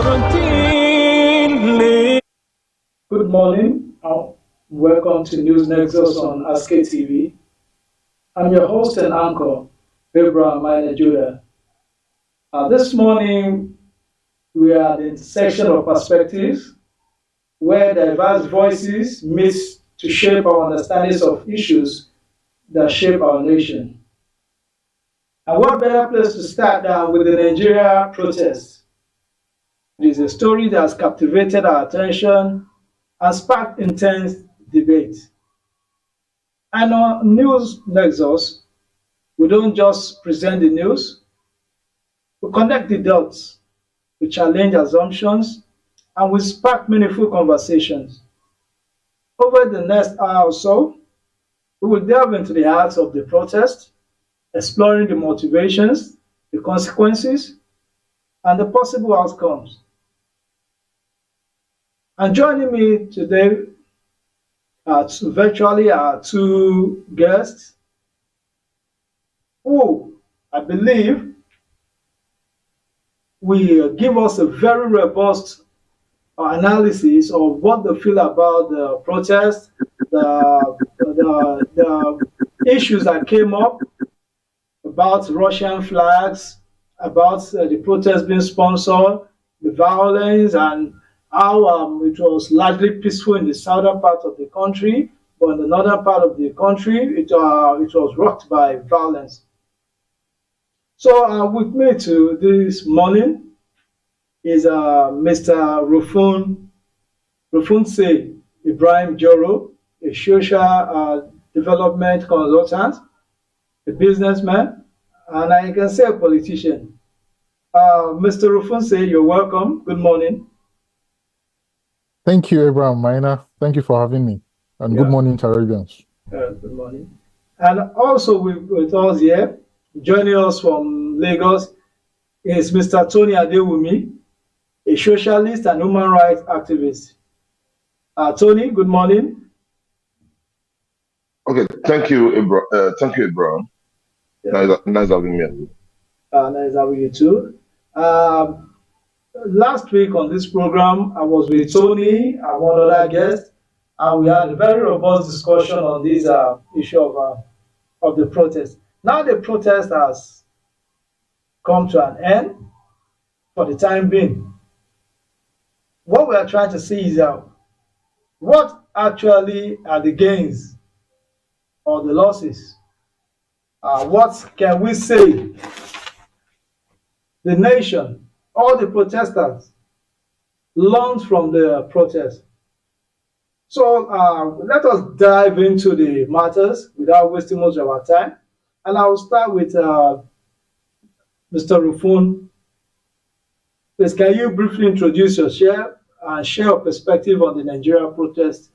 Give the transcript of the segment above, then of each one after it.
Good morning. Welcome to News Nexus on ASK TV. I'm your host and anchor, MAINA JODA. This morning, we are at the intersection of perspectives where diverse voices meet to shape our understandings of issues that shape our nation. And what better place to start than with the Nigeria protests? It is a story that has captivated our attention and sparked intense debate. And on News Nexus, we don't just present the news, we connect the dots, we challenge assumptions, and we spark meaningful conversations. Over the next hour or so, we will delve into the heart of the protest, exploring the motivations, the consequences, and the possible outcomes. And joining me today virtually are two guests who I believe will give us a very robust analysis of what they feel about the protest, the issues that came up about Russian flags, about the protest being sponsored, the violence, and how it was largely peaceful in the southern part of the country, but in the northern part of the country, it was rocked by violence. So with me to this morning is Mr. Rufunse Ibrahim Joro, a social development consultant, a businessman, and I can say a politician. Mr. Rufunse, you're welcome. Good morning. Thank you, Abraham MAINA. Thank you for having me. And good morning, Tarabians. Good morning. And also with us here, joining us from Lagos, is Mr. Tony Adewumi, a socialist and human rights activist. Tony, good morning. Okay, thank you, Abraham. Yeah. Nice having me. Nice having you too. Last week on this program, I was with Tony and one other guest, and we had a very robust discussion on this issue of the protest. Now the protest has come to an end for the time being. What we are trying to see is what actually are the gains or the losses? What can we say the nation, all the protesters, learned from the protest? So let us dive into the matters without wasting much of our time. And I will start with Mr. Rufun. Please, can you briefly introduce yourself and share your perspective on the Nigeria protest?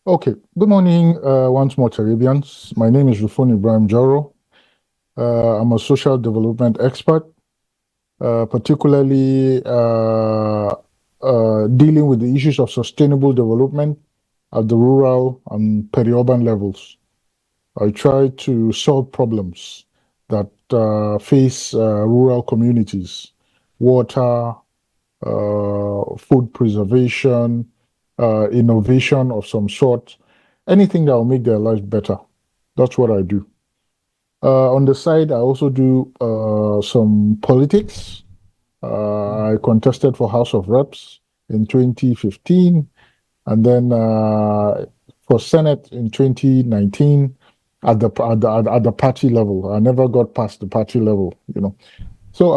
Okay. Good morning once more, Caribbeans. My name is Rufun Ibrahim Jaro. I'm a social development expert, particularly dealing with the issues of sustainable development at the rural and peri-urban levels. I try to solve problems that face rural communities: water, food preservation, innovation of some sort, anything that will make their lives better. That's what I do. On the side, I also do some politics. I contested for House of Reps in 2015, and then for Senate in 2019 at the party level. I never got past the party level, So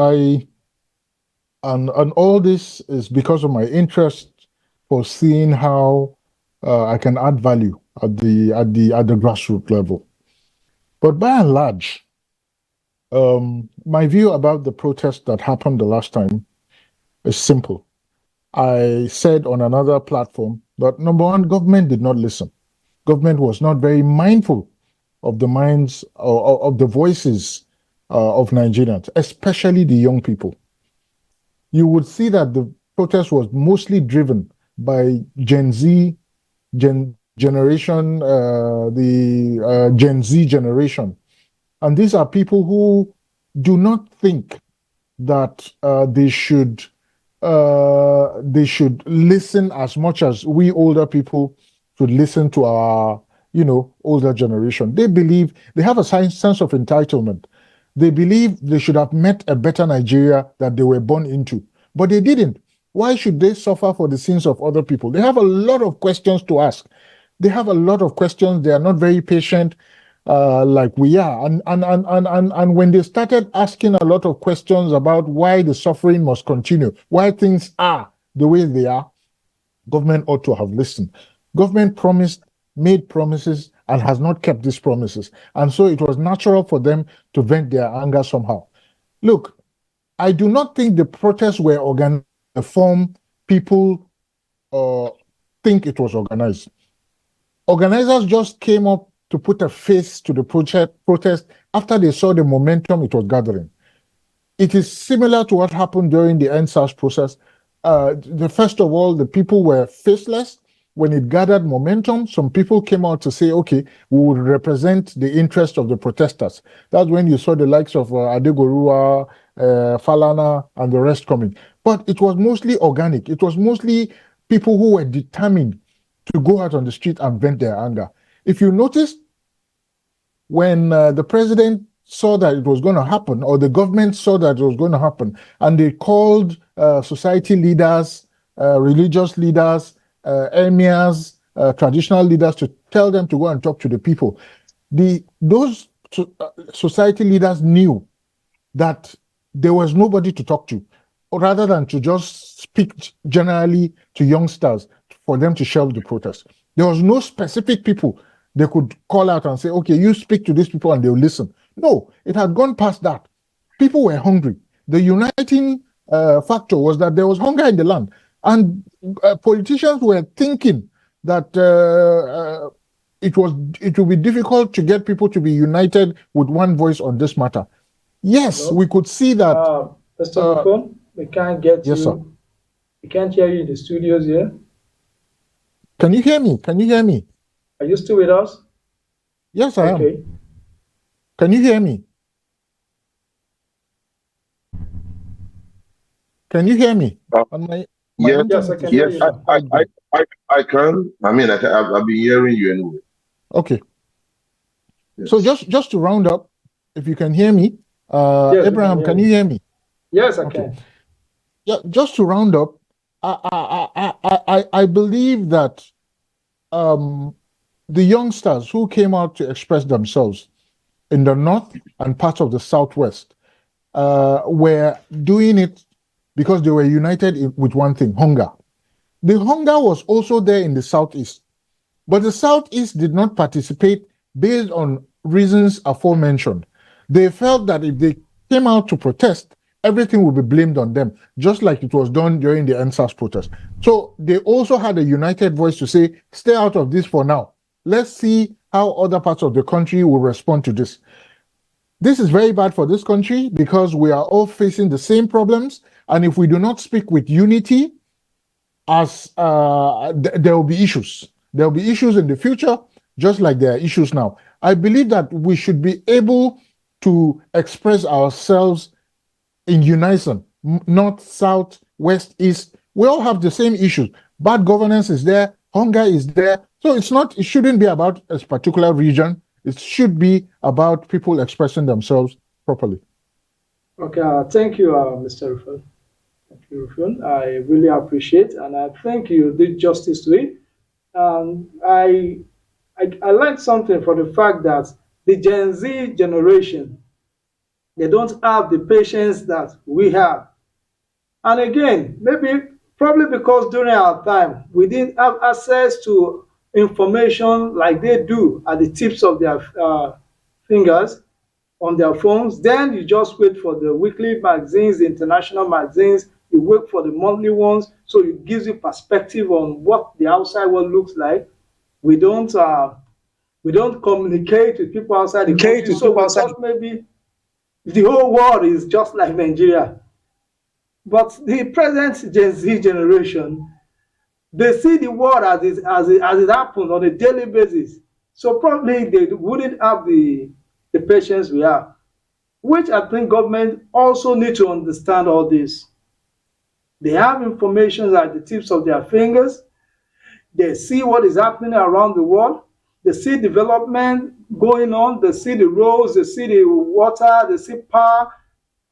and all this is because of my interest for seeing how I can add value at the grassroots level. But by and large, my view about the protest that happened the last time is simple. I said on another platform that, number one, government did not listen. Government was not very mindful of the minds of the voices of Nigerians, especially the young people. You would see that the protest was mostly driven by Gen Z, generation, the Gen Z generation. And these are people who do not think that they should listen as much as we older people should listen to our, older generation. They believe they have a sense of entitlement. They believe they should have met a better Nigeria that they were born into, but they didn't. Why should they suffer for the sins of other people? They have a lot of questions to ask. They have a lot of questions. They are not very patient, like we are. And when they started asking a lot of questions about why the suffering must continue, why things are the way they are, government ought to have listened. Government made promises, and has not kept these promises. And so it was natural for them to vent their anger somehow. Look, I do not think the protests were organized in the form people think it was organized. Organizers just came up to put a face to the protest after they saw the momentum it was gathering. It is similar to what happened during the NSAS process. First of all, the people were faceless. When it gathered momentum, some people came out to say, okay, we will represent the interest of the protesters. That's when you saw the likes of Adegorua, Falana, and the rest coming. But it was mostly organic. It was mostly people who were determined to go out on the street and vent their anger. If you notice, when the president saw that it was going to happen, or the government saw that it was going to happen, and they called society leaders, religious leaders, emirs, traditional leaders to tell them to go and talk to the people. Those society leaders knew that there was nobody to talk to, rather than to just speak generally to youngsters for them to shelve the protest. There was no specific people they could call out and say, okay, you speak to these people and they'll listen. No, it had gone past that. People were hungry. The uniting factor was that there was hunger in the land. And politicians were thinking that it would be difficult to get people to be united with one voice on this matter. Yes, we could see that. Mr. Buffon, we can't get yes, you. Sir. We can't hear you in the studios here. Can you hear me? Can you hear me? Are you still with us? Yes, I am. Can you hear me? Can you hear me? Yes, I can hear you. I can. I mean, I've been hearing you anyway. Okay. Yes. So just to round up, if you can hear me, yes, Abraham, can you hear me? Yes, I can. Yeah, just to round up, I believe that the youngsters who came out to express themselves in the north and parts of the southwest were doing it because they were united with one thing: hunger. The hunger was also there in the southeast, but the southeast did not participate based on reasons aforementioned. They felt that if they came out to protest, everything would be blamed on them, just like it was done during the NSAS protest. So they also had a united voice to say, stay out of this for now. Let's see how other parts of the country will respond to this. This is very bad for this country because we are all facing the same problems. And if we do not speak with unity, there will be issues. There will be issues in the future, just like there are issues now. I believe that we should be able to express ourselves in unison, north, south, west, east. We all have the same issues. Bad governance is there, hunger is there. So it shouldn't be about a particular region. It should be about people expressing themselves properly. Okay, thank you, Mr. Rufus. Thank you, Rufus. I really appreciate, and I think you did justice to it. I learned something from the fact that the Gen Z generation, they don't have the patience that we have. And again, probably because during our time, we didn't have access to information like they do at the tips of their fingers on their phones. Then you just wait for the weekly magazines, the international magazines, you wait for the monthly ones, so it gives you perspective on what the outside world looks like. We don't communicate with people outside the country, so we thought maybe the whole world is just like Nigeria. But the present Gen Z generation, they see the world as it happens on a daily basis. So probably they wouldn't have the patience we have. which I think government also need to understand all this. They have information at the tips of their fingers. They see what is happening around the world. They see development going on. They see the roads. They see the water. They see power.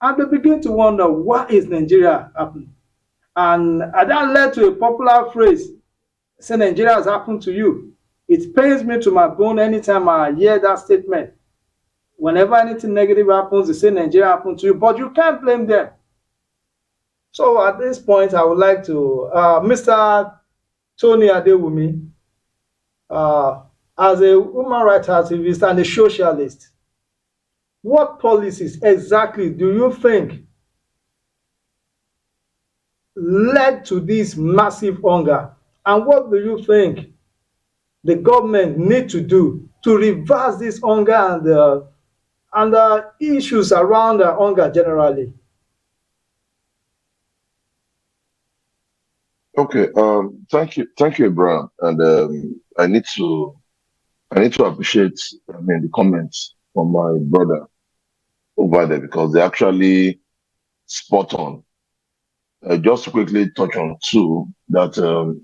And they begin to wonder, what is Nigeria happening? And that led to a popular phrase, say Nigeria has happened to you. It pains me to my bone anytime I hear that statement. Whenever anything negative happens, they say Nigeria happened to you, but you can't blame them. So at this point, I would like to, Mr. Tony Adewumi, as a human rights activist and a socialist, what policies exactly do you think led to this massive hunger? And what do you think the government need to do to reverse this hunger and the issues around hunger generally? Okay. Thank you, Abraham. And I need to appreciate, the comments from my brother over there because they're actually spot on. Just to quickly touch on too that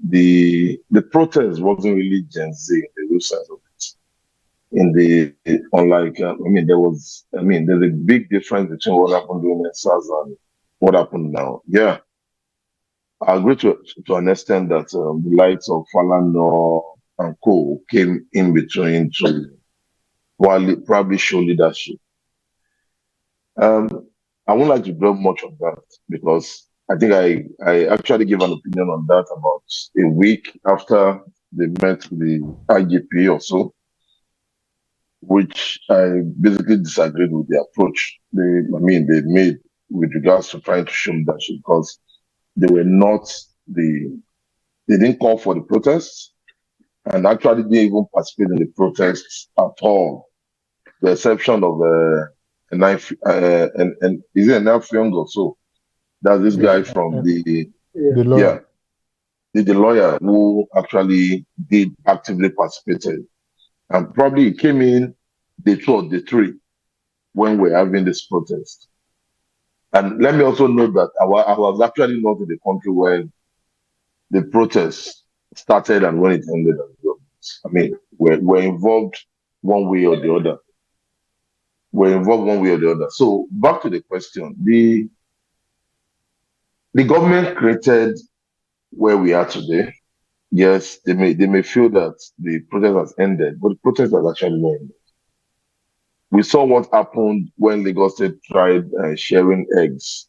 the protest wasn't really Gen Z in the real sense of it. In the unlike, there's a big difference between what happened during SARS and what happened now. Yeah, I agree to an extent that the likes of Falano and Co came in between to probably show leadership. I won't like to dwell much on that because I think I actually gave an opinion on that about a week after they met the IGP or so, which I basically disagreed with the approach they made with regards to trying to show leadership because they were not they didn't call for the protests and actually didn't even participate in the protests at all. The exception of a knife and is it a knife young or so? That's this guy from the lawyer. The lawyer who actually did actively participated. And probably he came in day 2 or day 3 when we're having this protest. And let me also note that I was actually not in the country when the protest started and when it ended as well. I mean, we're involved one way or the other. We're involved one way or the other. So back to the question. The government created where we are today. Yes, they may feel that the protest has ended, but the protest has actually not ended. We saw what happened when Lagos State tried sharing eggs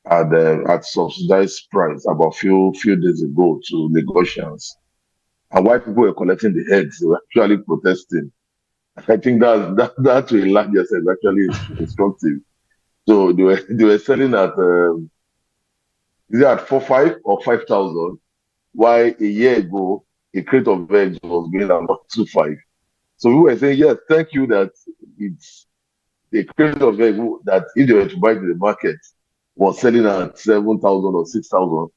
at subsidized price about few days ago to Lagosians. And while people were collecting the eggs, they were actually protesting. I think that to a large extent is actually instructive. So they were selling at is it at 4,500 or 5,000? Why a year ago a crate of eggs was going at 2,500. So we were saying, yes, thank you that it's a crate of eggs that if they were to buy to the market was selling at 7,000 or 6,000.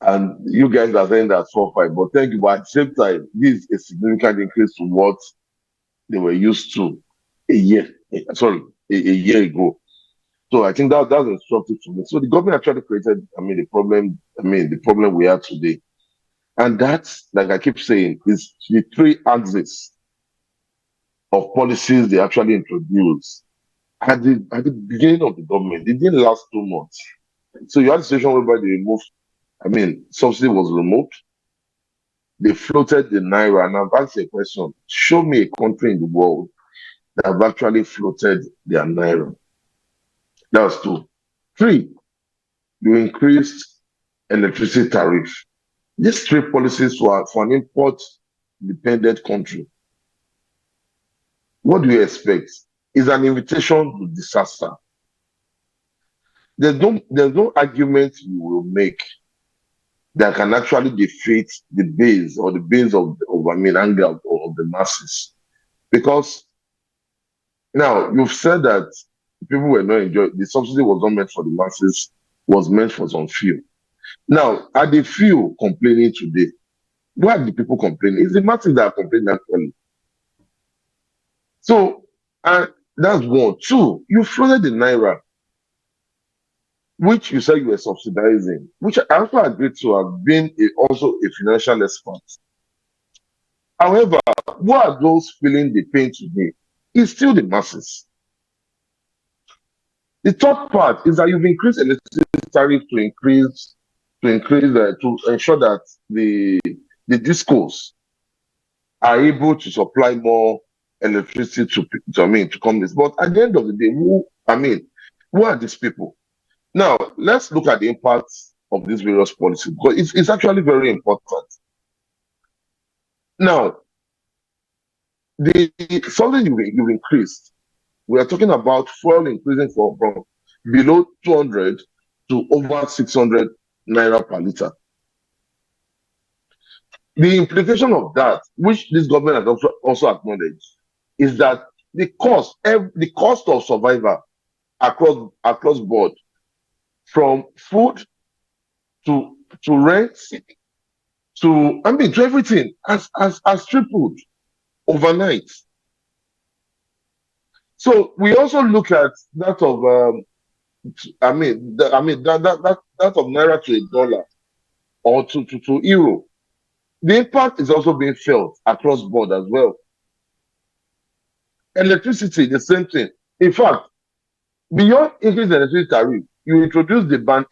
And you guys are saying that's 4,500. But thank you. But at the same time, this is a significant increase to what they were used to a year ago. So I think that's instructive to me. So the government actually created, the problem we have today. And that's, like I keep saying, is the 3 axes of policies they actually introduced at the beginning of the government. It didn't last 2 months. So you had a situation whereby they removed, subsidy was removed. They floated the Naira. And I've asked a question, show me a country in the world that have actually floated their Naira. That's 2. 3, you increased electricity tariff. These 3 policies were for an import-dependent country. What do you expect? It's an invitation to disaster. There's no argument you will make that can actually defeat the base or the base of anger of the masses. Because now you've said that people were not enjoying the subsidy was not meant for the masses, was meant for some few. Now, are the few complaining today? Why are the people complaining? It's the masses that are complaining actually. So, That's one. Two, you flooded the naira, which you said you were subsidizing, which I also agree to have been also a financial expert. However, who are those feeling the pain today? It's still the masses. The third part is that you've increased electricity tariff to ensure that the discos are able to supply more electricity to companies. But at the end of the day, who are these people? Now, let's look at the impacts of these various policies because it's actually very important. Now, the something you've increased, we are talking about fuel increasing from below 200 to over 600 naira per liter. The implication of that, which this government has also acknowledged, is that the cost of survival across board, from food to rent to everything, has tripled overnight. So we also look at that of that of naira to a dollar or to euro. The impact is also being felt across board as well. Electricity, the same thing. In fact, beyond increase the electricity tariff, you introduce the band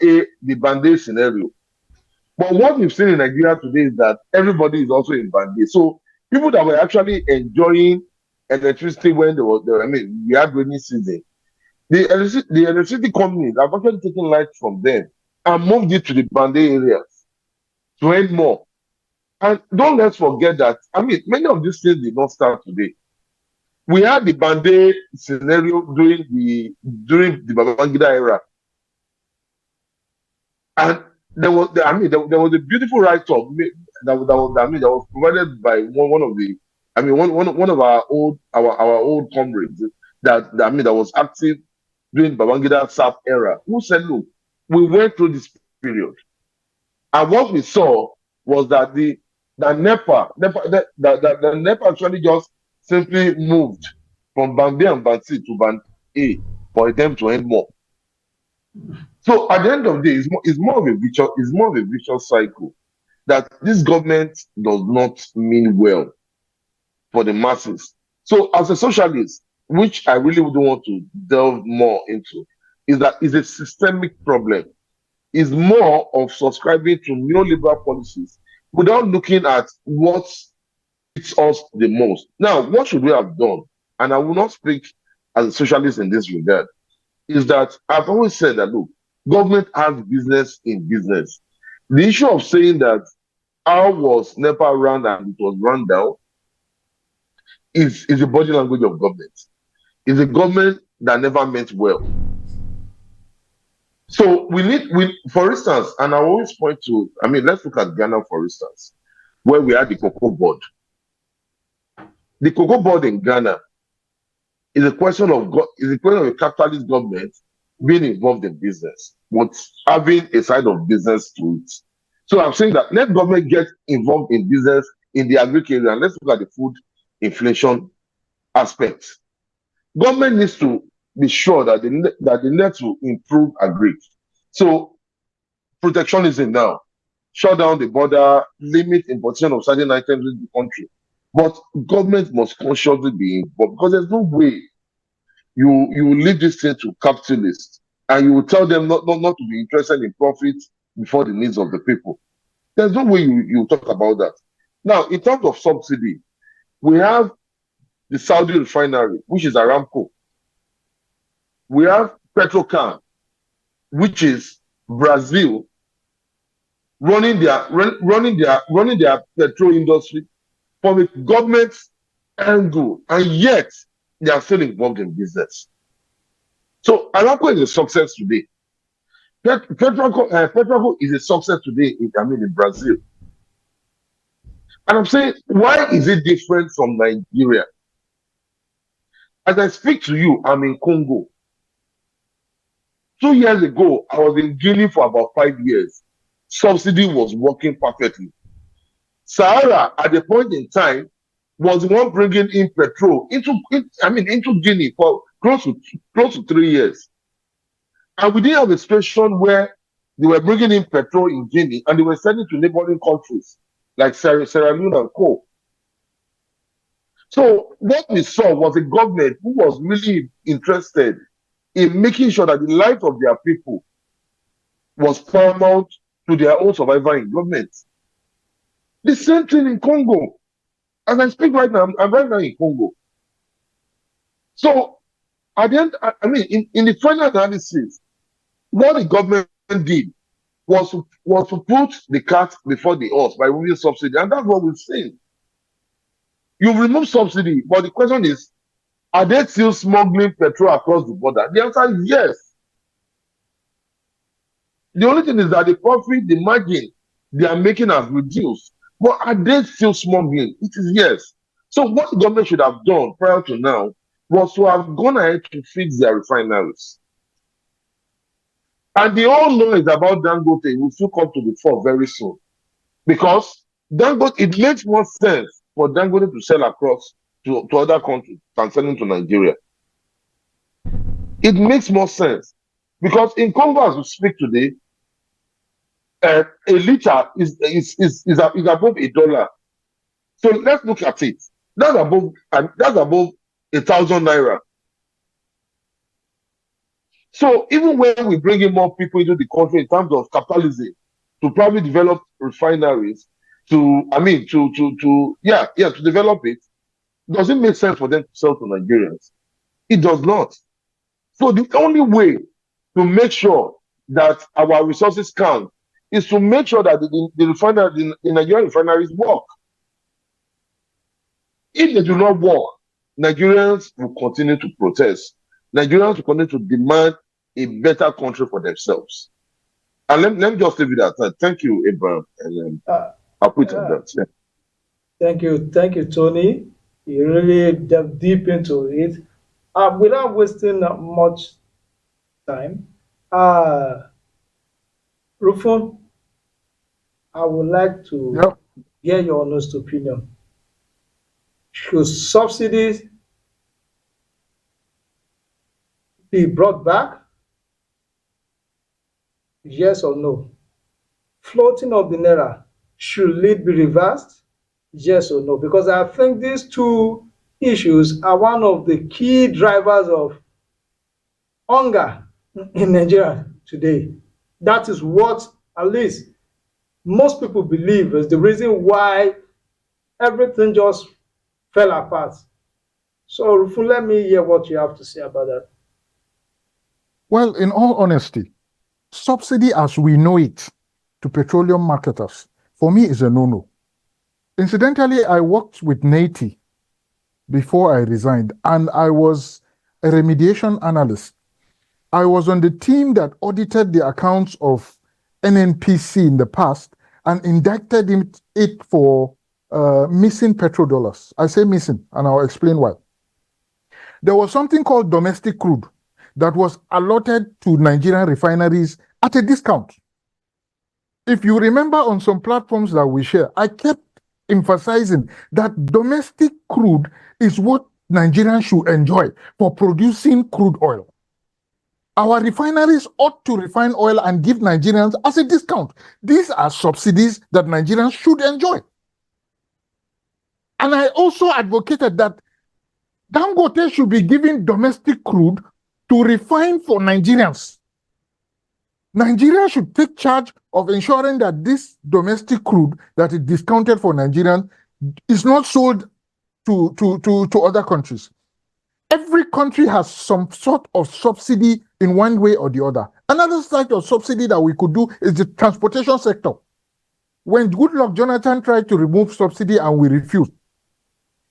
A scenario. But what we've seen in Nigeria today is that everybody is also in band A. So people that were actually enjoying electricity when we had rainy season, the electricity companies have actually taken light from them and moved it to the band A areas to earn more. And don't let's forget that, many of these things did not start today. We had the band A scenario during the Babangida era. And there was a beautiful write-up that was provided by one of our old comrades that was active during Babangida South era, who said, look, we went through this period, and what we saw was that the NEPA actually just simply moved from band B and band C to band A for them to earn more. So at the end of the day, it's more of a vicious cycle that this government does not mean well for the masses. So as a socialist, which I really wouldn't want to delve more into, is that it's a systemic problem. It's more of subscribing to neoliberal policies without looking at what fits us the most. Now, what should we have done? And I will not speak as a socialist in this regard, is that I've always said that, look, government has business in business. The issue of saying that how was NEPA run and it was run down is the body language of government. It's a government that never meant well. So for instance, and I always point to, let's look at Ghana, for instance, where we had the cocoa board. The cocoa board in Ghana is a question of a capitalist government being involved in business, but having a side of business to it. So I'm saying that let government get involved in business in the agri area, and let's look at the food inflation aspect. Government needs to be sure that they need to improve agri. So protectionism now, shut down the border, limit importation of certain items in the country. But government must consciously be involved, because there's no way you leave this thing to capitalists and you will tell them not to be interested in profit before the needs of the people. There's no way you talk about that. Now, in terms of subsidy, we have the Saudi refinery, which is Aramco. We have Petrocan, which is Brazil, running their petrol industry from a government angle, and yet they are still involved in business. So Aramco is a success today. Petrocan is a success today in Brazil. And I'm saying, why is it different from Nigeria? As I speak to you, I'm in Congo. 2 years ago, I was in Guinea for about 5 years. Subsidy was working perfectly. Sahara, at the point in time, was the one bringing in petrol into Guinea for close to 3 years. And we didn't have a situation where they were bringing in petrol in Guinea and they were sending to neighboring countries like Sierra Leone and co. So what we saw was a government who was really interested in making sure that the life of their people was paramount to their own survival in government. The same thing in Congo. As I speak right now, I'm right now in Congo. So at the end, I mean, in the final analysis, what the government did was to put the cart before the horse by removing subsidy, and that's what we've seen. You remove subsidy, but the question is, are they still smuggling petrol across the border? The answer is yes. The only thing is that the profit, the margin they are making has reduced. But are they still smuggling? It is yes. So what the government should have done prior to now was to have gone ahead to fix their refineries. And the whole noise about Dangote will still come to the fore very soon. Because Dangote, it makes more sense for Dangote to sell across to other countries than selling to Nigeria. It makes more sense. Because in Congo, as we speak today, a liter is above $1. So let's look at it. That's above 1,000 naira. So even when we bring in more people into the country in terms of capitalism to probably develop refineries, to develop it, does it make sense for them to sell to Nigerians? It does not. So the only way to make sure that our resources count is to make sure that the Nigerian refineries work. If they do not work, Nigerians will continue to protest. Nigerians will continue to demand a better country for themselves. And let me just leave it at that. Thank you, Abraham. And I'll put it at that. Yeah. Thank you, Tony. You really delved deep into it. Without wasting much time, Rufon, I would like to hear your honest opinion. Should subsidies be brought back? Yes or no? Floating of the naira, should it be reversed? Yes or no? Because I think these two issues are one of the key drivers of hunger in Nigeria today. That is what, at least, most people believe is the reason why everything just fell apart. So, Rufun, let me hear what you have to say about that. Well, in all honesty, subsidy as we know it to petroleum marketers, for me, is a no-no. Incidentally, I worked with NATI before I resigned, and I was a remediation analyst. I was on the team that audited the accounts of NNPC in the past and indicted it for missing petrodollars. I say missing, and I'll explain why. There was something called domestic crude that was allotted to Nigerian refineries at a discount. If you remember on some platforms that we share, I kept emphasizing that domestic crude is what Nigerians should enjoy for producing crude oil. Our refineries ought to refine oil and give Nigerians as a discount. These are subsidies that Nigerians should enjoy. And I also advocated that Dangote should be giving domestic crude to refine for Nigerians. Nigeria should take charge of ensuring that this domestic crude that is discounted for Nigerians is not sold to other countries. Every country has some sort of subsidy in one way or the other. Another type of subsidy that we could do is the transportation sector. When Goodluck Jonathan tried to remove subsidy and we refused,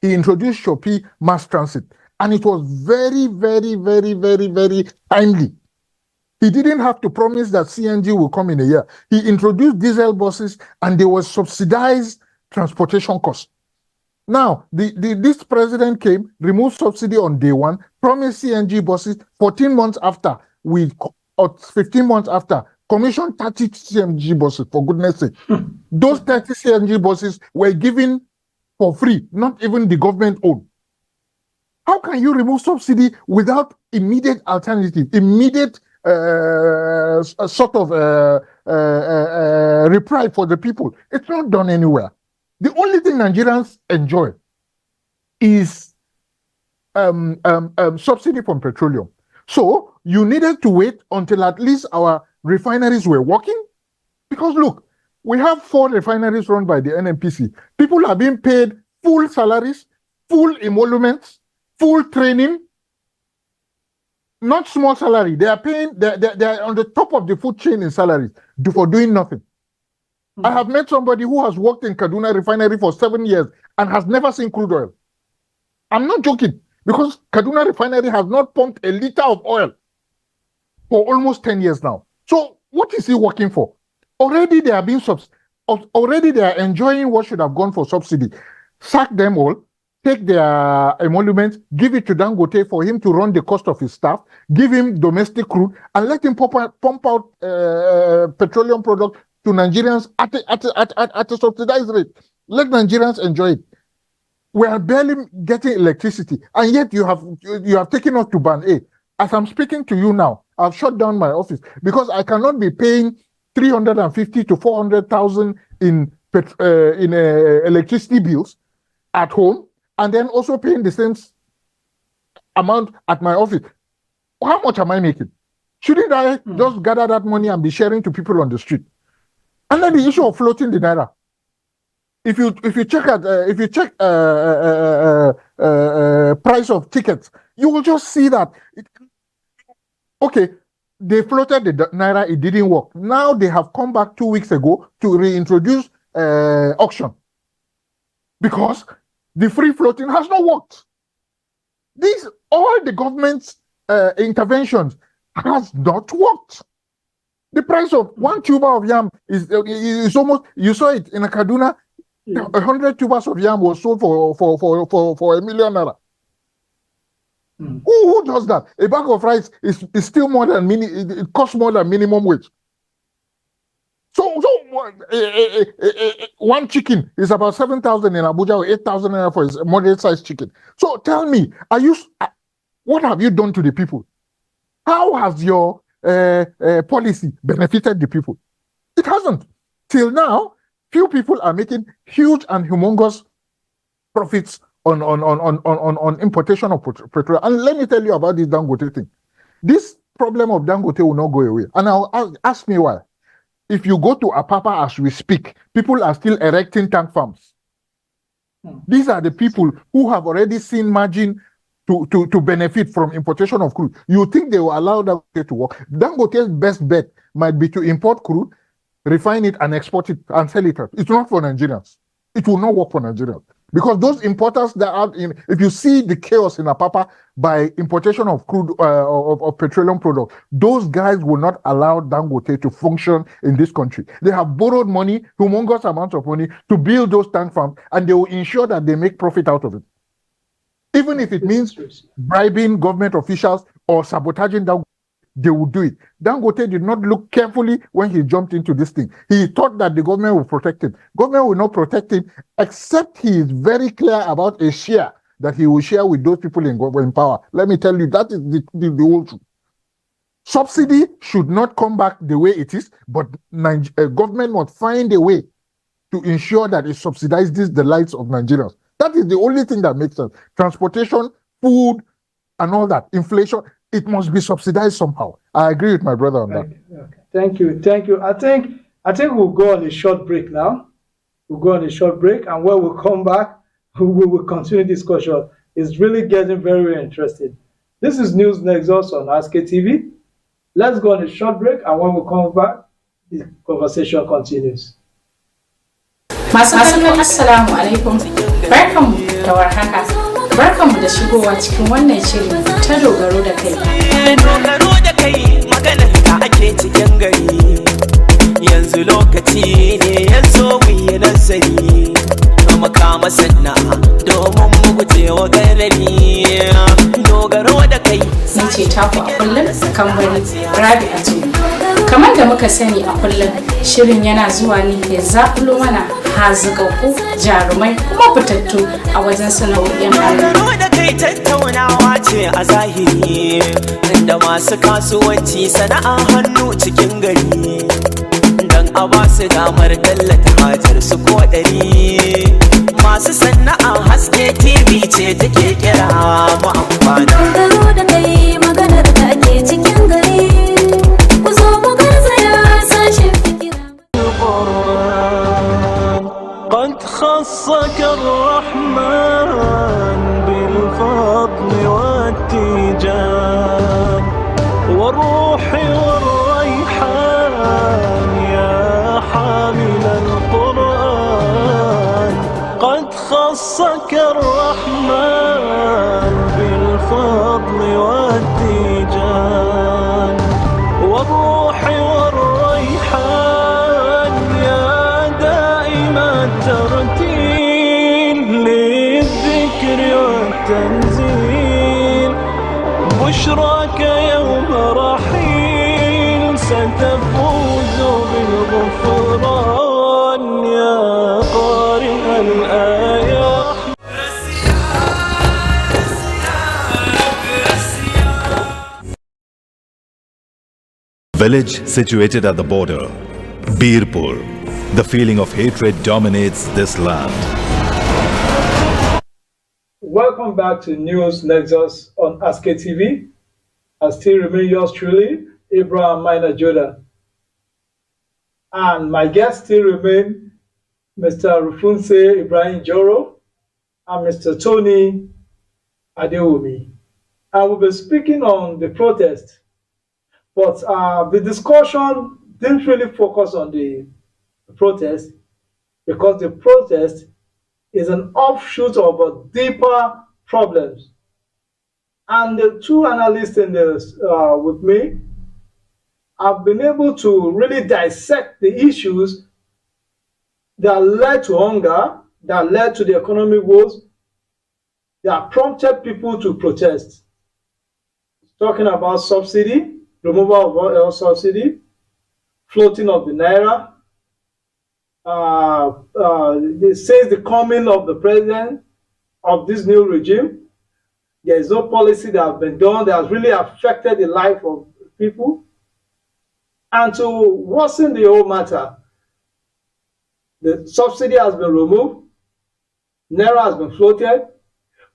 he introduced Shopee mass transit, and it was very, very, very, very, very timely. He didn't have to promise that CNG will come in a year. He introduced diesel buses, and there was subsidized transportation costs. Now, this president came, removed subsidy on day one, promised CNG buses 14 months after, or 15 months after, commissioned 30 CNG buses, for goodness sake. Those 30 CNG buses were given for free, not even the government owned. How can you remove subsidy without immediate alternative, immediate sort of reprieve for the people? It's not done anywhere. The only thing Nigerians enjoy is subsidy from petroleum. So you needed to wait until at least our refineries were working. Because look, we have 4 refineries run by the NNPC. People are being paid full salaries, full emoluments, full training, not small salary. They are paying, they're on the top of the food chain in salaries for doing nothing. I have met somebody who has worked in Kaduna refinery for 7 years and has never seen crude oil. I'm not joking, because Kaduna refinery has not pumped a liter of oil for almost 10 years now. So what is he working for? Already they are being already they are enjoying what should have gone for subsidy. Sack them all, take their emoluments, give it to Dangote for him to run the cost of his staff, give him domestic crude, and let him pump out petroleum products to Nigerians at a subsidized rate. Let Nigerians enjoy it. We are barely getting electricity, and yet you have taken us to Ban A. As I'm speaking to you now, I've shut down my office because I cannot be paying 350 to 400,000 in electricity bills at home, and then also paying the same amount at my office. How much am I making? Shouldn't I just gather that money and be sharing to people on the street? And then the issue of floating the naira. If you check price of tickets, you will just see that. Okay, they floated the naira, it didn't work. Now they have come back 2 weeks ago to reintroduce auction because the free floating has not worked. All the government's interventions has not worked. The price of 1 tuber of yam is almost, you saw it in Kaduna, 100 tubers of yam was sold for $1 million. Who does that? A bag of rice is still more than it costs more than minimum wage. So one chicken is about 7,000 in Abuja or 8,000 for a moderate sized chicken. So tell me, what have you done to the people? How has your policy benefited the people? It hasn't. Till now, few people are making huge and humongous profits on importation of petrol. And let me tell you about this Dangote thing. This problem of Dangote will not go away. And ask me why. If you go to Apapa as we speak, people are still erecting tank farms. These are the people who have already seen margin to benefit from importation of crude. You think they will allow Dangote to work? Dangote's best bet might be to import crude, refine it, and export it and sell it. It's not for Nigerians. It will not work for Nigerians. Because those importers that are if you see the chaos in Apapa by importation of crude of petroleum products, those guys will not allow Dangote to function in this country. They have borrowed money, humongous amounts of money, to build those tank farms, and they will ensure that they make profit out of it. Even if it means bribing government officials or sabotaging Dangote, they will do it. Dangote did not look carefully when he jumped into this thing. He thought that the government will protect him. Government will not protect him, except he is very clear about a share that he will share with those people in power. Let me tell you, that is the whole truth. Subsidy should not come back the way it is, but government must find a way to ensure that it subsidizes the lives of Nigerians. That is the only thing that makes sense. Transportation, food, and all that. Inflation, it must be subsidized somehow. I agree with my brother on that. Okay. Thank you. I think we'll go on a short break now. We'll go on a short break, and when we come back, we will continue discussion. It's really getting very, very interesting. This is News Nexus on Ask TV. Let's go on a short break, and when we come back, the conversation continues. Masu kallon assalamu alaikum, barkanmu da warhaka, barkanmu da shigowa cikin wannan shiri ta dogaro da kai. Dogaro da kai maganar da ake cikin gari, yanzu lokaci ne yanzu mu yi nazari, makama sana'a domin mu guje wa garari. Dogaro da kai. Ni ce taku a kullum Kambari Rabi'atu. Kamar da muka sani a kullum, shirin yana zuwa ne ya zaƙulo mana hazikaku, jarumai kuma fitattu a wajen sana'o'in hannu. Da kai tattaunawa ce a zahiri da masu kasuwanci sana'a hannu cikin gari don a ba su damar tallata hajar su ko ɗari. Masu sana'a haske TV ce take kira mu amfana. Dogaro da kai maganar da ake cikin gari, ku zo mu garzaya sashen fikira. قد خصك الرحمن بالفضل والتيجان والروح والريحان يا حامل القرآن. قد خصك الرحمن بالفضل والتيجان والروح والريحان يا دائم الترتيل للذكر والتنزيل. بشراك يوم رحيل ستفوز بالغفران يا قارئ الآيات. Village situated at the border, Birpur. The feeling of hatred dominates this land. Welcome back to News Nexus on ASK TV. I still remain yours truly, MAINA, JODA. And my guests still remain Mr. Rufunse Ibrahim Joro and Mr. Tony Adewumi. I will be speaking on the protest, but the discussion didn't really focus on the protest because the protest is an offshoot of a deeper problems. And the two analysts in this with me have been able to really dissect the issues that led to hunger, that led to the economic woes, that prompted people to protest. Talking about subsidy, removal of oil subsidy, floating of the naira, since the coming of the president of this new regime, there is no policy that has been done that has really affected the life of people. And to worsen the whole matter, the subsidy has been removed, naira has been floated,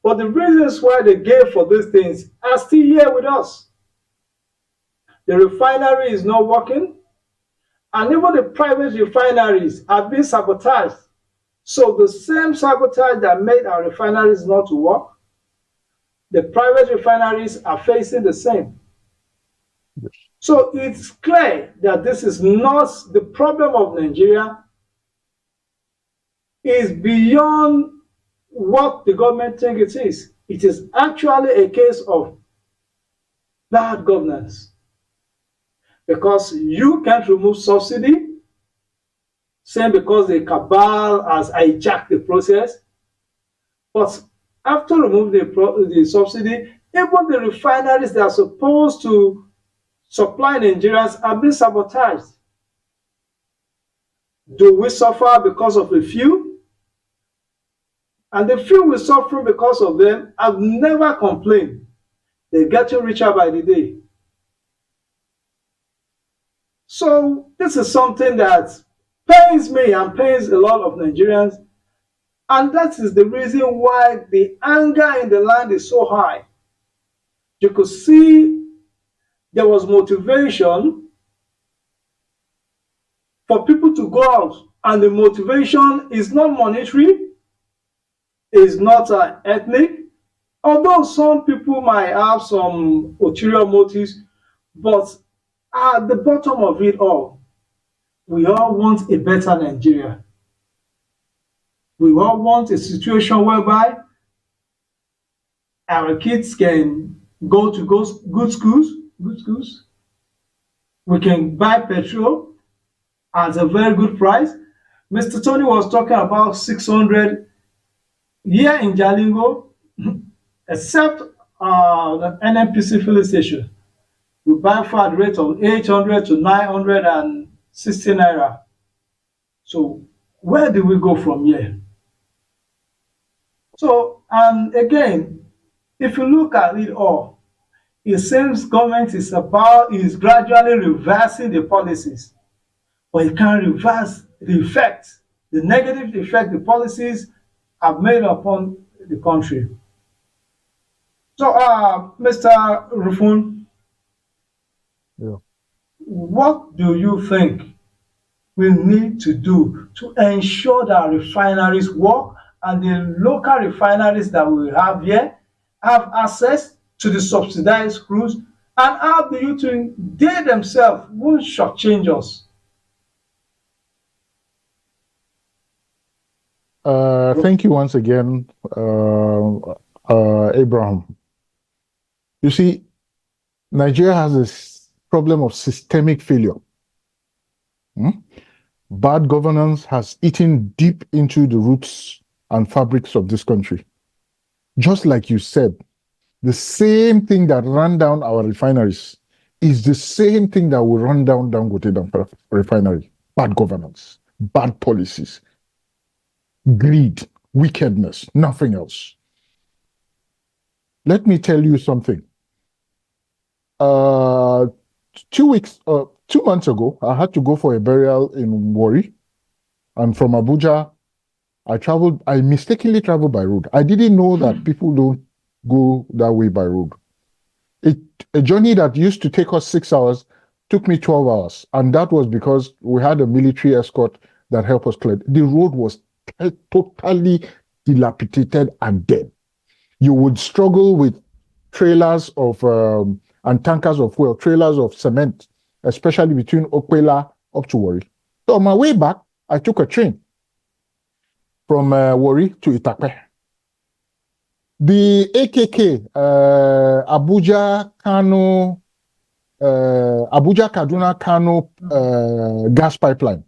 but the reasons why they gave for these things are still here with us. The refinery is not working, and even the private refineries have been sabotaged. So the same sabotage that made our refineries not to work, the private refineries are facing the same. So it's clear that this is not the problem of Nigeria, is beyond what the government thinks it is. It is actually a case of bad governance. Because you can't remove subsidy, same because the cabal has hijacked the process. But after removing the subsidy, even the refineries that are supposed to supply Nigerians have been sabotaged. Do we suffer because of a few? And the few we suffer because of them have never complained. They're getting richer by the day. So this is something that pains me and pains a lot of Nigerians. And that is the reason why the anger in the land is so high. You could see there was motivation for people to go out. And the motivation is not monetary, is not ethnic, although some people might have some ulterior motives, but at the bottom of it all, we all want a better Nigeria. We all want a situation whereby our kids can go to good schools. We can buy petrol at a very good price. Mr. Tony was talking about 600 here in Jalingo, except the NNPC filling station. We buy for at the rate of 800 to 960 naira. So where do we go from here? So, and again, if you look at it all, it seems government is gradually reversing the policies, but it can't reverse the effect, the negative effect the policies have made upon the country. So, Mr. Rufun, Yeah. what do you think we need to do to ensure that refineries work and the local refineries that we have here have access to the subsidized crude, and how do you think they themselves won't shortchange us? Thank you once again, Abraham. You see, Nigeria has this problem of systemic failure. Bad governance has eaten deep into the roots and fabrics of this country. Just like you said, the same thing that ran down our refineries is the same thing that will run down Dangote refinery. Bad governance, bad policies, greed, wickedness, nothing else. Let me tell you something. 2 months ago, I had to go for a burial in Warri, and from Abuja, I mistakenly traveled by road. I didn't know that people don't go that way by road. A journey that used to take us 6 hours took me 12 hours, and that was because we had a military escort that helped us clear. The road was totally dilapidated and dead. You would struggle with trailers of and tankers of fuel, trailers of cement, especially between Okwela up to Warri. So on my way back, I took a train from Warri to Itakpe. The AKK, Abuja Kaduna Kano gas pipeline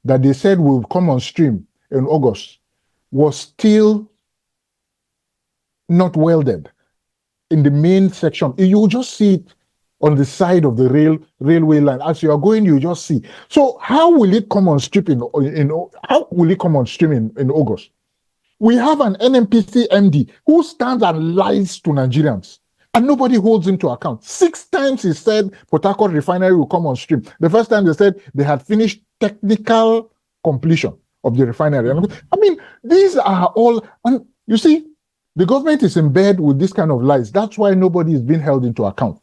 that they said will come on stream in August was still not welded in the main section. You will just see it on the side of the railway line. As you are going, you just see. So how will it come on stream in August? We have an NNPC MD who stands and lies to Nigerians, and nobody holds him to account. 6 times he said Port Harcourt refinery will come on stream. The first time they said they had finished technical completion of the refinery. I mean, these are all, and you see, the government is in bed with this kind of lies. That's why nobody is being held into account.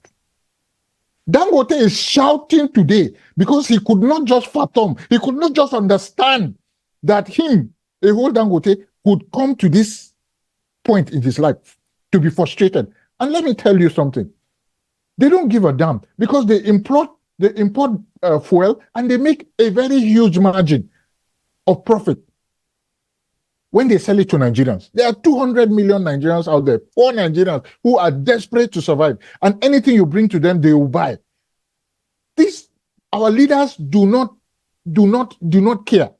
Dangote is shouting today because he could not just fathom, he could not just understand that him, a whole Dangote, could come to this point in his life to be frustrated. And let me tell you something. They don't give a damn because they import fuel and they make a very huge margin of profit when they sell it to Nigerians. There are 200 million Nigerians out there, poor Nigerians who are desperate to survive. And anything you bring to them, they will buy. Our leaders do not care.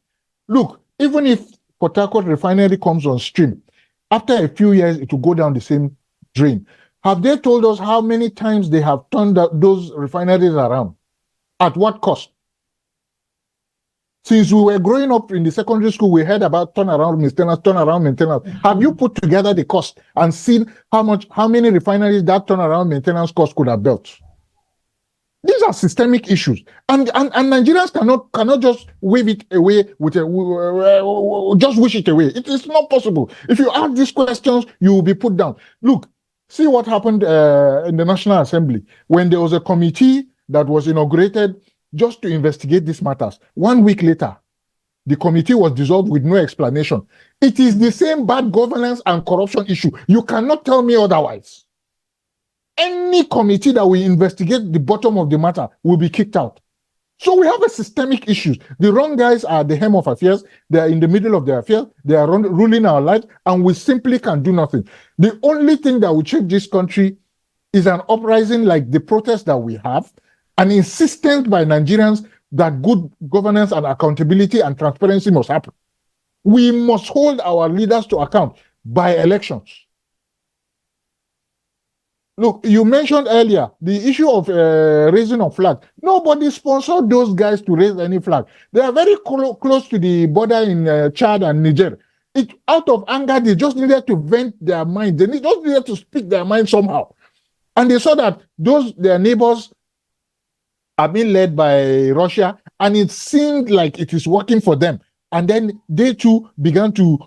Look, even if Port Harcourt refinery comes on stream, after a few years, it will go down the same drain. Have they told us how many times they have turned those refineries around? At what cost? Since we were growing up in the secondary school, we heard about turnaround maintenance. Have you put together the cost and seen how many refineries that turnaround maintenance cost could have built? These are systemic issues, and Nigerians cannot just wave it away just wish it away. It is not possible. If you ask these questions, you will be put down. Look, see what happened in the National Assembly when there was a committee that was inaugurated just to investigate these matters. 1 week later, the committee was dissolved with no explanation. It is the same bad governance and corruption issue. You cannot tell me otherwise. Any committee that will investigate the bottom of the matter will be kicked out. So we have a systemic issue. The wrong guys are at the helm of affairs. They are in the middle of their affairs. They are ruling our lives, and we simply can do nothing. The only thing that will change this country is an uprising like the protest that we have, an insistence by Nigerians that good governance and accountability and transparency must happen. We must hold our leaders to account by elections. Look, you mentioned earlier the issue of raising of flag. Nobody sponsored those guys to raise any flag. They are very close to the border in Chad and Niger. Out of anger, they just needed to vent their mind. They just needed to speak their mind somehow. And they saw that their neighbors are being led by Russia, and it seemed like it is working for them. And then they too began to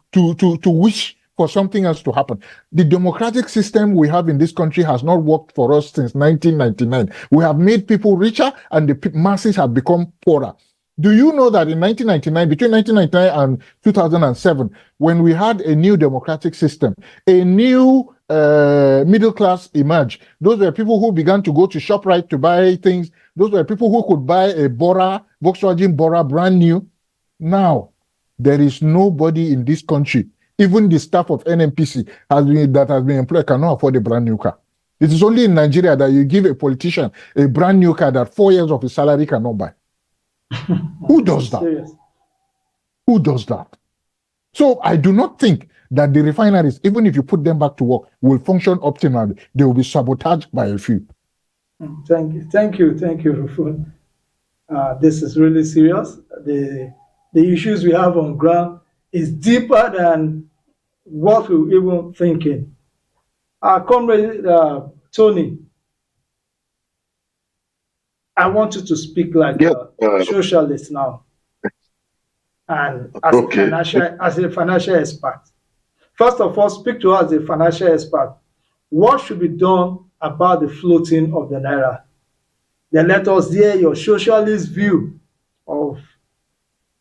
wish for something else to happen. The democratic system we have in this country has not worked for us since 1999. We have made people richer, and the masses have become poorer. Do you know that in 1999, between 1999 and 2007, when we had a new democratic system, a new middle class emerged? Those were people who began to go to ShopRite to buy things. Those were people who could buy a Volkswagen Bora brand new. Now, there is nobody in this country, even the staff of NNPC that has been employed, cannot afford a brand new car. It is only in Nigeria that you give a politician a brand new car that 4 years of his salary cannot buy. Who does that? Serious. Who does that? So I do not think that the refineries, even if you put them back to work, will function optimally. They will be sabotaged by a few. Thank you, Rufun. This is really serious. The issues we have on ground is deeper than what we were even thinking. Comrade Tony, I want you to speak like a socialist now, and as a financial expert. First of all, speak to us as a financial expert. What should be done about the floating of the naira? Then let us hear your socialist view of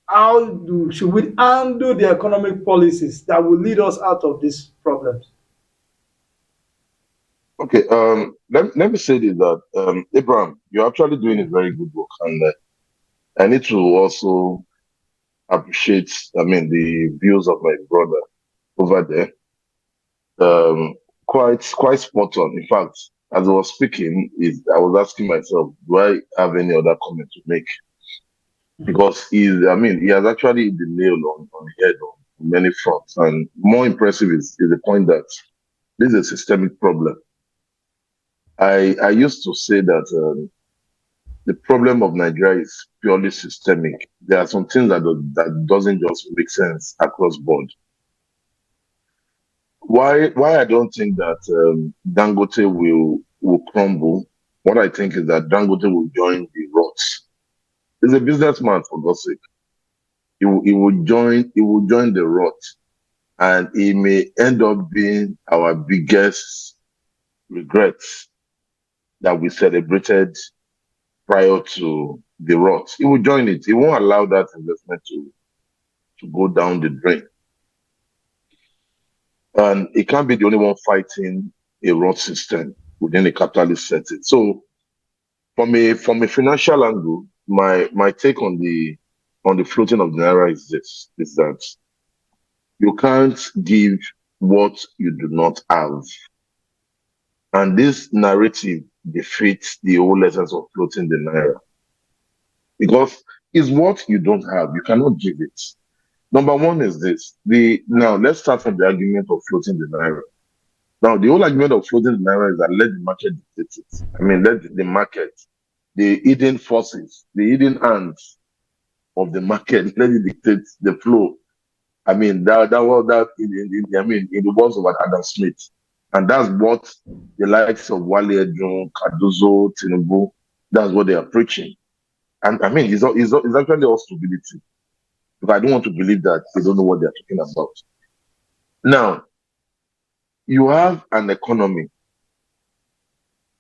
how should we undo the economic policies that will lead us out of these problems. Okay, let me say this, that Abraham, you're actually doing a very good work, and I need to also appreciate, the views of my brother over there. Quite spot on. In fact, as I was speaking, I was asking myself, do I have any other comment to make? Because he has actually hit the nail on the head on many fronts, and more impressive is the point that this is a systemic problem. I used to say that the problem of Nigeria is purely systemic. There are some things that doesn't just make sense across board. Why I don't think that Dangote will crumble? What I think is that Dangote will join the rots. He's a businessman, for God's sake. He will join the rot, and he may end up being our biggest regrets that we celebrated prior to the rot. He will join it. He won't allow that investment to go down the drain. And it can't be the only one fighting a rot system within a capitalist setting. So from a financial angle, my take on the floating of the naira is that you can't give what you do not have. And this narrative defeats the whole essence of floating the naira. Because it's what you don't have. You cannot give it. Number one is this. Now, let's start from the argument of floating the naira. Now, the whole argument of floating the naira is that let the market dictate it. Let the market, the hidden forces, the hidden hands of the market, let it dictate the flow. In the words of Adam Smith. And that's what the likes of Wale Edun, Cardozo, Tinubu, that's what they are preaching. And it's actually all stupidity. Because I don't want to believe that they don't know what they're talking about. Now, you have an economy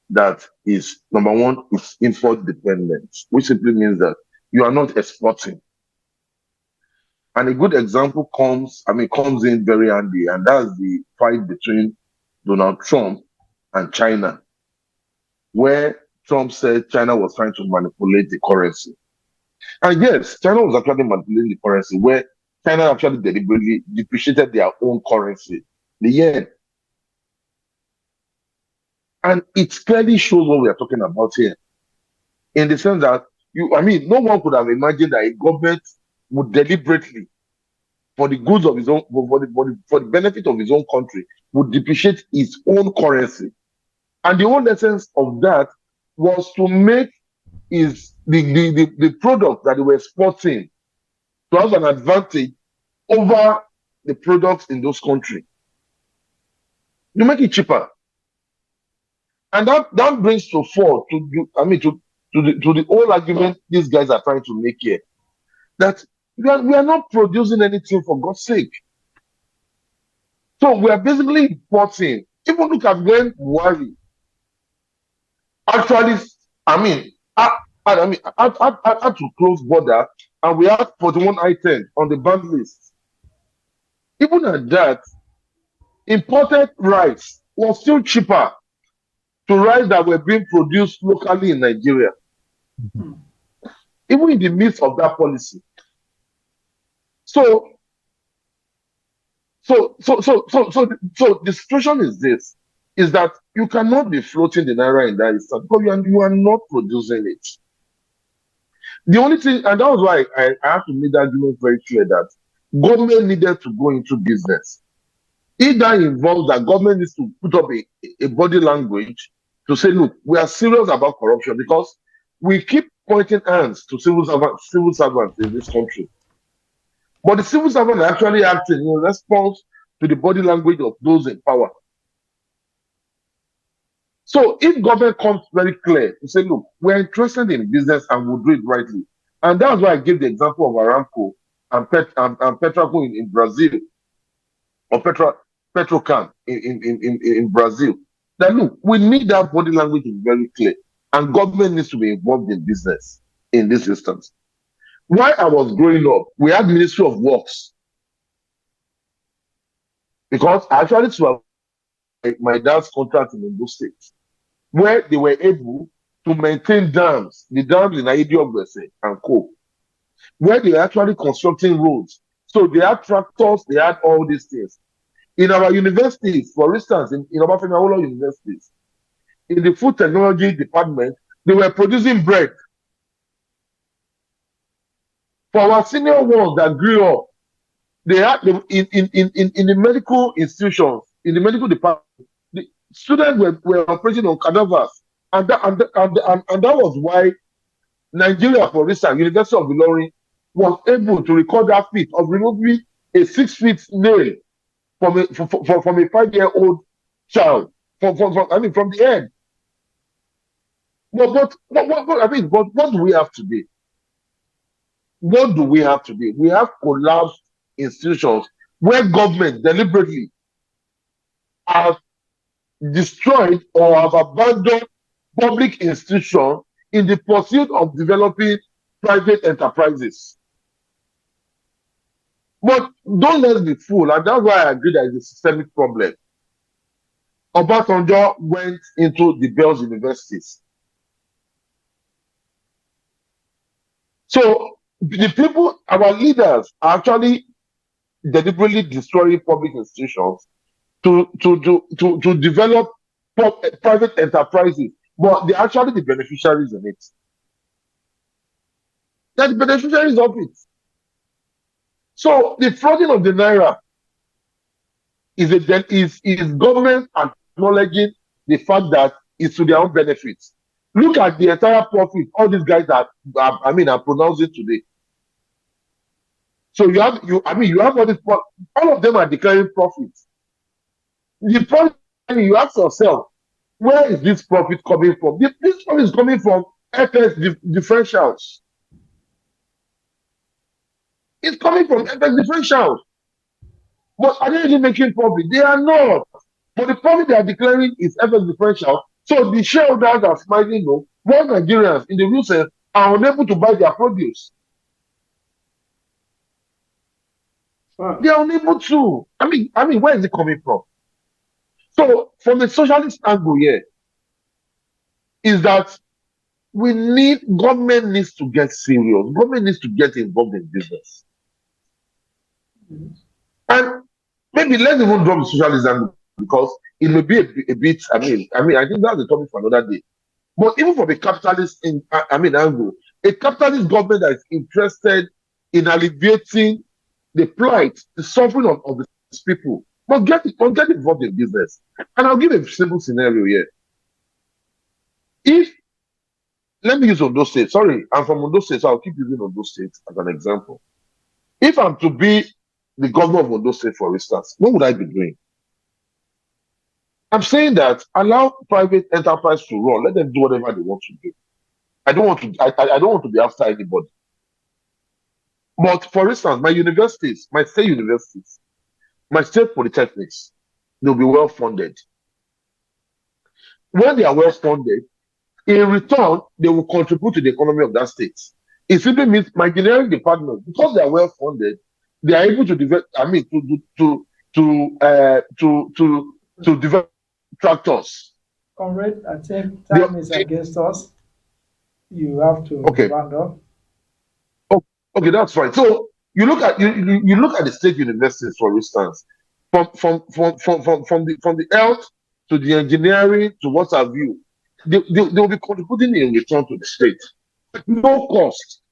that is, number one, is import dependent, which simply means that you are not exporting. And a good example comes in very handy, and that's the fight between Donald Trump and China, where Trump said China was trying to manipulate the currency. And yes, China was actually manipulating the currency, where China actually deliberately depreciated their own currency, the yen. And it clearly shows what we are talking about here. In the sense that no one could have imagined that a government would deliberately, for the goods of his own, for the benefit of his own country, would depreciate its own currency. And the whole essence of that was to make the product that they were exporting to have an advantage over the products in those countries. You make it cheaper. And that brings to fore to the whole argument these guys are trying to make here. That we are not producing anything, for God's sake. So we are basically importing. Even look at when Buhari actually, had to close border, and we had 41 items on the banned list. Even at that, imported rice was still cheaper to rice that were being produced locally in Nigeria. Even in the midst of that policy. So the situation is this, is that you cannot be floating the naira in that instance because you are not producing it. The only thing, and that was why I have to make the argument very clear that government needed to go into business. If that involves that government needs to put up a body language to say, look, we are serious about corruption, because we keep pointing hands to civil servants in this country. But the civil servants are actually acting in response to the body language of those in power. So if government comes very clear to say, look, we're interested in business and we'll do it rightly. And that's why I gave the example of Aramco and Petraco in Brazil, or Petrocan in Brazil. That look, we need that body language to be very clear. And government needs to be involved in business in this instance. While I was growing up, we had Ministry of Works. Because I actually saw my dad's contract in Ondo State, where they were able to maintain dams, the dams in Aidi and Co., where they were actually constructing roads. So they had tractors, they had all these things. In our universities, for instance, in Obafemi Awolowo universities, in the food technology department, they were producing bread. For our senior ones that grew up, they had in the medical institutions, in the medical department, the students were operating on cadavers, and that was why Nigeria, for instance, University of Ilorin, was able to record that feat of removing a 6-foot nail from a 5-year-old child from the head. But what do we have today? What do we have today? We have collapsed institutions where government deliberately have destroyed or have abandoned public institutions in the pursuit of developing private enterprises. But don't let's be fooled, and that's why I agree that it's a systemic problem. Obasanjo went into the girls' universities. So the people, our leaders, are actually deliberately destroying public institutions to develop private enterprises, but they're actually the beneficiaries of it. They're the beneficiaries of it. So the flooding of the naira is government acknowledging the fact that it's to their own benefits. Look at the entire profit all these guys are pronouncing today. So you have all this, all of them are declaring profits. The profit, you ask yourself, where is this profit coming from? This profit is coming from FX differentials. It's coming from FX differentials. But are they really making profit? They are not. But the profit they are declaring is FX differential. So the shareholders are smiling low. More Nigerians in the real sense are unable to buy their produce. Wow. They are unable to. I mean, where is it coming from? So from a socialist angle here, is that government needs to get serious. Government needs to get involved in business. And maybe let's even drop the socialist angle, because it may be a bit, I think that's the topic for another day. But even from a capitalist angle, a capitalist government that is interested in alleviating the plight, the suffering of the people, but get involved in business. And I'll give a simple scenario here. let me use Ondo State. Sorry, I'm from Ondo State, so I'll keep using Ondo State as an example. If I'm to be the governor of Ondo State, for instance, what would I be doing? I'm saying that allow private enterprise to run. Let them do whatever they want to do. I don't want to. I don't want to be after anybody. But for instance, my universities, my state universities, my state polytechnics, they'll be well funded. When they are well funded, in return, they will contribute to the economy of that state. It simply means my engineering department, because they are well funded, they are able to develop. I mean, to develop tractors. Comrade, I think time is against us. You have to round up. Okay, that's fine. So you look at you look at the state universities, for instance, from the health to the engineering to what have you, they will be contributing in return to the state at no cost.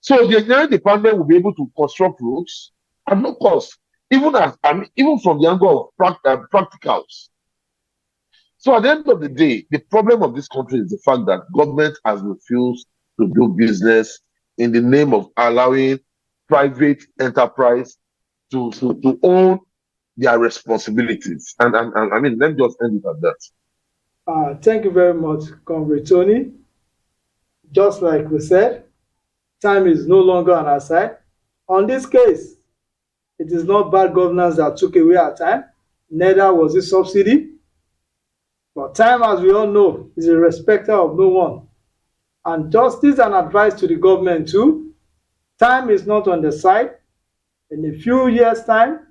So the engineering department will be able to construct roads at no cost, even from the angle of practicals. So at the end of the day, the problem of this country is the fact that government has refused to do business in the name of allowing private enterprise to own their responsibilities. And I mean, let me just end it at that. Thank you very much, Comrade Tony. Just like we said, time is no longer on our side. On this case, it is not bad governance that took away our time, neither was it subsidy. But time, as we all know, is a respecter of no one. And justice and advice to the government too. Time is not on the side. In a few years' time,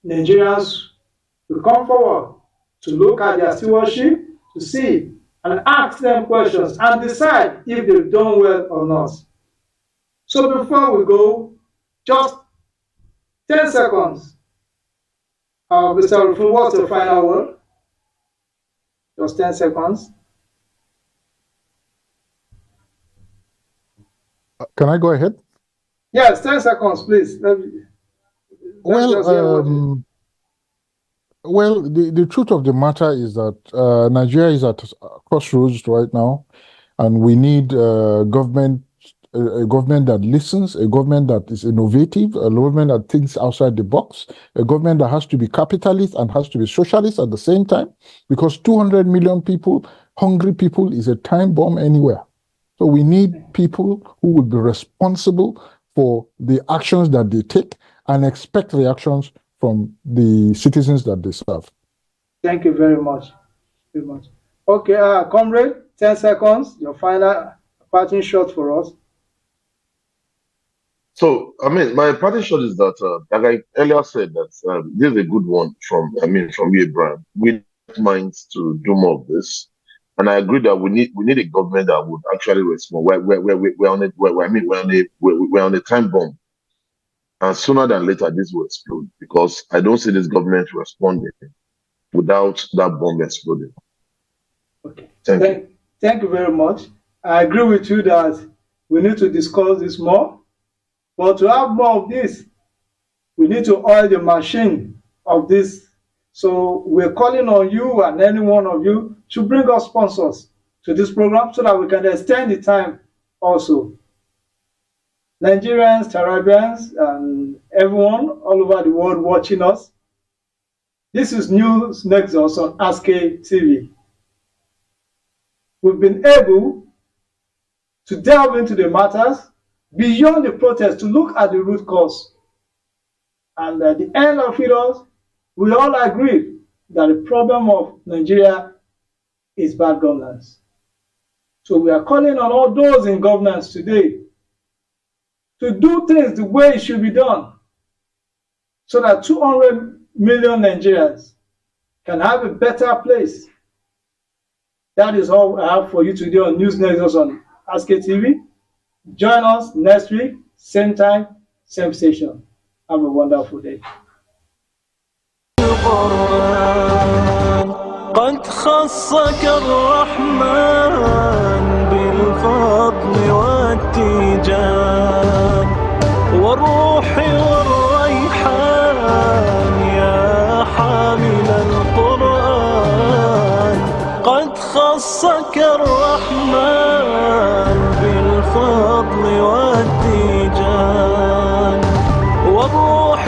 Nigerians will come forward to look at their stewardship, to see and ask them questions and decide if they've done well or not. So before we go, just 10 seconds. Mr. Rufus, what's the final word? Just 10 seconds. Can I go ahead? Yes, 10 seconds, please. Well, the truth of the matter is that Nigeria is at crossroads right now, and we need a government that listens, a government that is innovative, a government that thinks outside the box, a government that has to be capitalist and has to be socialist at the same time, because 200 million people, hungry people, is a time bomb anywhere. So we need people who will be responsible for the actions that they take and expect reactions from the citizens that they serve. Thank you very much. Okay, comrade, 10 seconds, your final parting shot for us. So, I mean, my parting shot is that, like I earlier said, that this is a good one from you, Abraham. We need minds to do more of this. And I agree that we need a government that would actually respond. We're on a time bomb, and sooner than later this will explode, because I don't see this government responding without that bomb exploding. Okay. Thank you very much. I agree with you that we need to discuss this more, but to have more of this, we need to oil the machine of this. So we're calling on you and any one of you to bring us sponsors to this program so that we can extend the time also. Nigerians, Caribbeans, and everyone all over the world watching us. This is News Nexus on Ask TV. We've been able to delve into the matters beyond the protest to look at the root cause. And at the end of it all, we all agree that the problem of Nigeria is bad governance. So we are calling on all those in governance today to do things the way it should be done, so that 200 million Nigerians can have a better place. That is all I have for you today on News Nexus on Ask TV. Join us next week, same time, same station. Have a wonderful day. قد خصك الرحمن بالفضل والتيجان والروح والريحان يا حامل القرآن قد خصك خصك الرحمن بالفضل والتيجان والروح